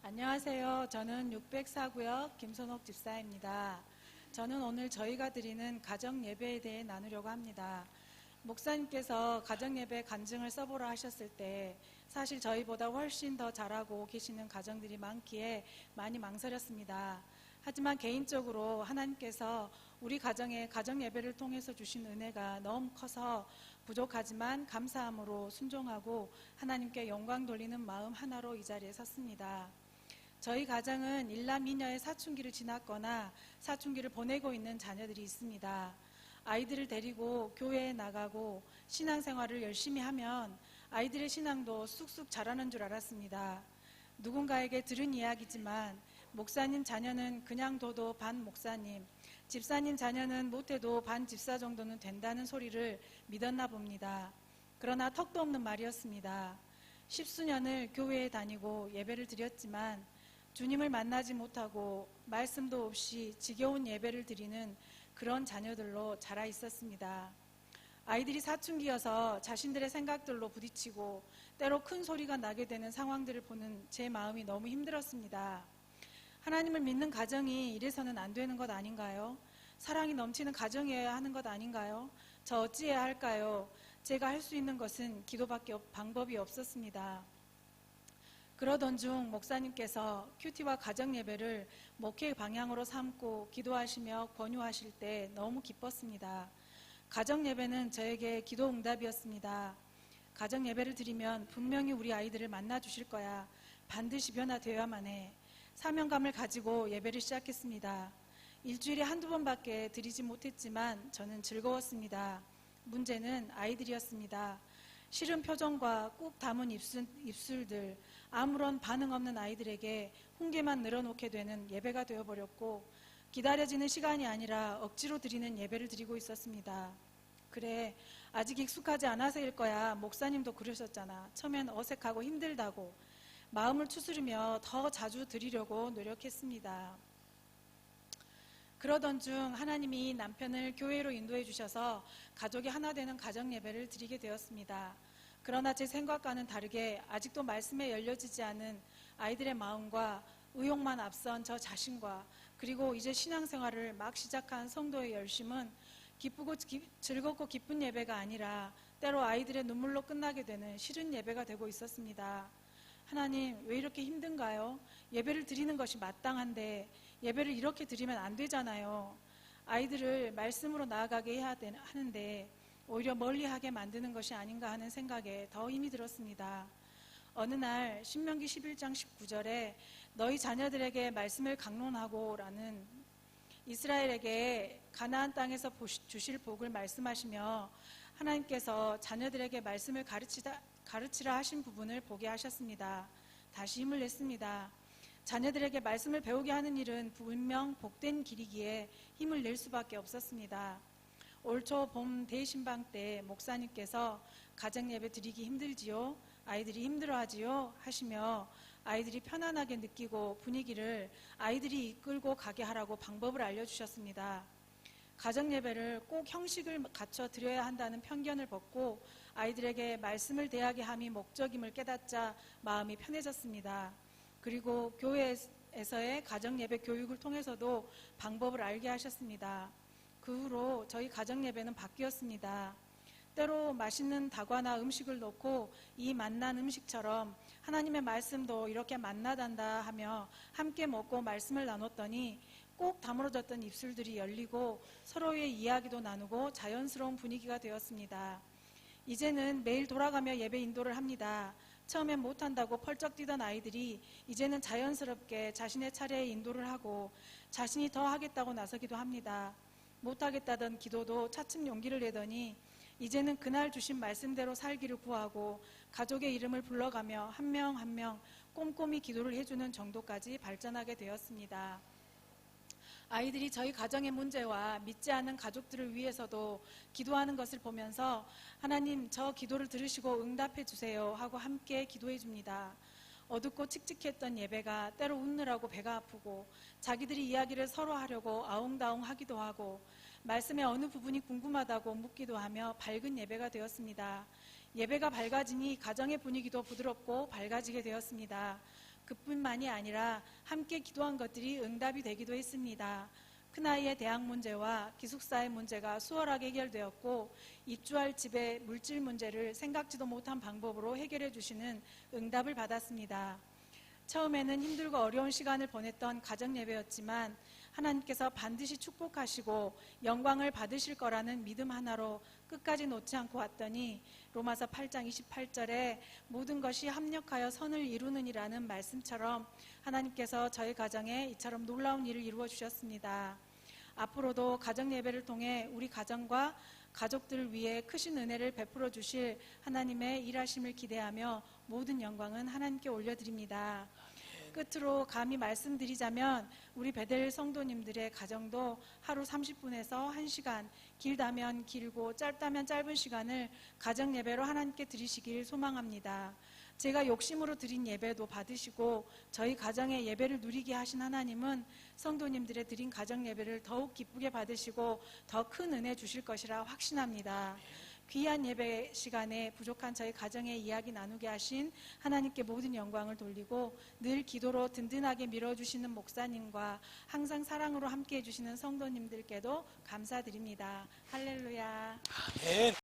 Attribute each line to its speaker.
Speaker 1: 안녕하세요. 저는 604구역 김선옥 집사입니다. 저는 오늘 저희가 드리는 가정예배에 대해 나누려고 합니다. 목사님께서 가정예배 간증을 써보라 하셨을 때 사실 저희보다 훨씬 더 잘하고 계시는 가정들이 많기에 많이 망설였습니다. 하지만 개인적으로 하나님께서 우리 가정에 가정예배를 통해서 주신 은혜가 너무 커서 부족하지만 감사함으로 순종하고 하나님께 영광 돌리는 마음 하나로 이 자리에 섰습니다. 저희 가정은 일남 이녀의 사춘기를 지났거나 사춘기를 보내고 있는 자녀들이 있습니다. 아이들을 데리고 교회에 나가고 신앙생활을 열심히 하면 아이들의 신앙도 쑥쑥 자라는 줄 알았습니다. 누군가에게 들은 이야기지만 목사님 자녀는 그냥 둬도 반 목사님, 집사님 자녀는 못해도 반 집사 정도는 된다는 소리를 믿었나 봅니다. 그러나 턱도 없는 말이었습니다. 10수년을 교회에 다니고 예배를 드렸지만 주님을 만나지 못하고 말씀도 없이 지겨운 예배를 드리는 그런 자녀들로 자라 있었습니다. 아이들이 사춘기여서 자신들의 생각들로 부딪히고 때로 큰 소리가 나게 되는 상황들을 보는 제 마음이 너무 힘들었습니다. 하나님을 믿는 가정이 이래서는 안 되는 것 아닌가요? 사랑이 넘치는 가정이어야 하는 것 아닌가요? 저 어찌해야 할까요? 제가 할 수 있는 것은 기도밖에 방법이 없었습니다. 그러던 중 목사님께서 큐티와 가정예배를 목회 방향으로 삼고 기도하시며 권유하실 때 너무 기뻤습니다. 가정예배는 저에게 기도 응답이었습니다. 가정예배를 드리면 분명히 우리 아이들을 만나 주실 거야. 반드시 변화되어야만 해. 사명감을 가지고 예배를 시작했습니다. 일주일에 한두 번밖에 드리지 못했지만 저는 즐거웠습니다. 문제는 아이들이었습니다. 싫은 표정과 꾹 담은 입술들, 아무런 반응 없는 아이들에게 훈계만 늘어놓게 되는 예배가 되어버렸고 기다려지는 시간이 아니라 억지로 드리는 예배를 드리고 있었습니다. 그래, 아직 익숙하지 않아서일 거야. 목사님도 그러셨잖아. 처음엔 어색하고 힘들다고. 마음을 추스르며 더 자주 드리려고 노력했습니다. 그러던 중 하나님이 남편을 교회로 인도해 주셔서 가족이 하나 되는 가정예배를 드리게 되었습니다. 그러나 제 생각과는 다르게 아직도 말씀에 열려지지 않은 아이들의 마음과 의욕만 앞선 저 자신과 그리고 이제 신앙생활을 막 시작한 성도의 열심은 기쁘고 즐겁고 기쁜 예배가 아니라 때로 아이들의 눈물로 끝나게 되는 싫은 예배가 되고 있었습니다. 하나님, 왜 이렇게 힘든가요? 예배를 드리는 것이 마땅한데 예배를 이렇게 드리면 안 되잖아요. 아이들을 말씀으로 나아가게 해야 하는데 오히려 멀리하게 만드는 것이 아닌가 하는 생각에 더 힘이 들었습니다. 어느 날 신명기 11장 19절에 너희 자녀들에게 말씀을 강론하고 라는 이스라엘에게 가나안 땅에서 주실 복을 말씀하시며 하나님께서 자녀들에게 말씀을 가르치라 하신 부분을 보게 하셨습니다. 다시 힘을 냈습니다. 자녀들에게 말씀을 배우게 하는 일은 분명 복된 길이기에 힘을 낼 수밖에 없었습니다. 올 초 봄 대신방 때 목사님께서 가정예배 드리기 힘들지요? 아이들이 힘들어하지요? 하시며 아이들이 편안하게 느끼고 분위기를 아이들이 이끌고 가게 하라고 방법을 알려주셨습니다. 가정예배를 꼭 형식을 갖춰 드려야 한다는 편견을 벗고 아이들에게 말씀을 대하게 함이 목적임을 깨닫자 마음이 편해졌습니다. 그리고 교회에서의 가정예배 교육을 통해서도 방법을 알게 하셨습니다. 그 후로 저희 가정예배는 바뀌었습니다. 때로 맛있는 다과나 음식을 놓고 이 맛난 음식처럼 하나님의 말씀도 이렇게 맛나단다 하며 함께 먹고 말씀을 나눴더니 꼭 다물어졌던 입술들이 열리고 서로의 이야기도 나누고 자연스러운 분위기가 되었습니다. 이제는 매일 돌아가며 예배 인도를 합니다. 처음엔 못한다고 펄쩍 뛰던 아이들이 이제는 자연스럽게 자신의 차례에 인도를 하고 자신이 더 하겠다고 나서기도 합니다. 못하겠다던 기도도 차츰 용기를 내더니 이제는 그날 주신 말씀대로 살기를 구하고 가족의 이름을 불러가며 한 명 한 명 꼼꼼히 기도를 해주는 정도까지 발전하게 되었습니다. 아이들이 저희 가정의 문제와 믿지 않는 가족들을 위해서도 기도하는 것을 보면서 하나님, 저 기도를 들으시고 응답해 주세요 하고 함께 기도해 줍니다. 어둡고 칙칙했던 예배가 때로 웃느라고 배가 아프고 자기들이 이야기를 서로 하려고 아웅다웅 하기도 하고 말씀의 어느 부분이 궁금하다고 묻기도 하며 밝은 예배가 되었습니다. 예배가 밝아지니 가정의 분위기도 부드럽고 밝아지게 되었습니다. 그뿐만이 아니라 함께 기도한 것들이 응답이 되기도 했습니다. 큰아이의 대학 문제와 기숙사의 문제가 수월하게 해결되었고 입주할 집의 물질 문제를 생각지도 못한 방법으로 해결해 주시는 응답을 받았습니다. 처음에는 힘들고 어려운 시간을 보냈던 가정예배였지만 하나님께서 반드시 축복하시고 영광을 받으실 거라는 믿음 하나로 끝까지 놓지 않고 왔더니 로마서 8장 28절에 모든 것이 합력하여 선을 이루느니라는 말씀처럼 하나님께서 저희 가정에 이처럼 놀라운 일을 이루어 주셨습니다. 앞으로도 가정예배를 통해 우리 가정과 가족들을 위해 크신 은혜를 베풀어 주실 하나님의 일하심을 기대하며 모든 영광은 하나님께 올려드립니다. 끝으로 감히 말씀드리자면 우리 베델 성도님들의 가정도 하루 30분에서 1시간, 길다면 길고 짧다면 짧은 시간을 가정 예배로 하나님께 드리시길 소망합니다. 제가 욕심으로 드린 예배도 받으시고 저희 가정의 예배를 누리게 하신 하나님은 성도님들의 드린 가정 예배를 더욱 기쁘게 받으시고 더 큰 은혜 주실 것이라 확신합니다. 귀한 예배 시간에 부족한 저희 가정의 이야기 나누게 하신 하나님께 모든 영광을 돌리고 늘 기도로 든든하게 밀어주시는 목사님과 항상 사랑으로 함께해 주시는 성도님들께도 감사드립니다. 할렐루야.
Speaker 2: 아멘.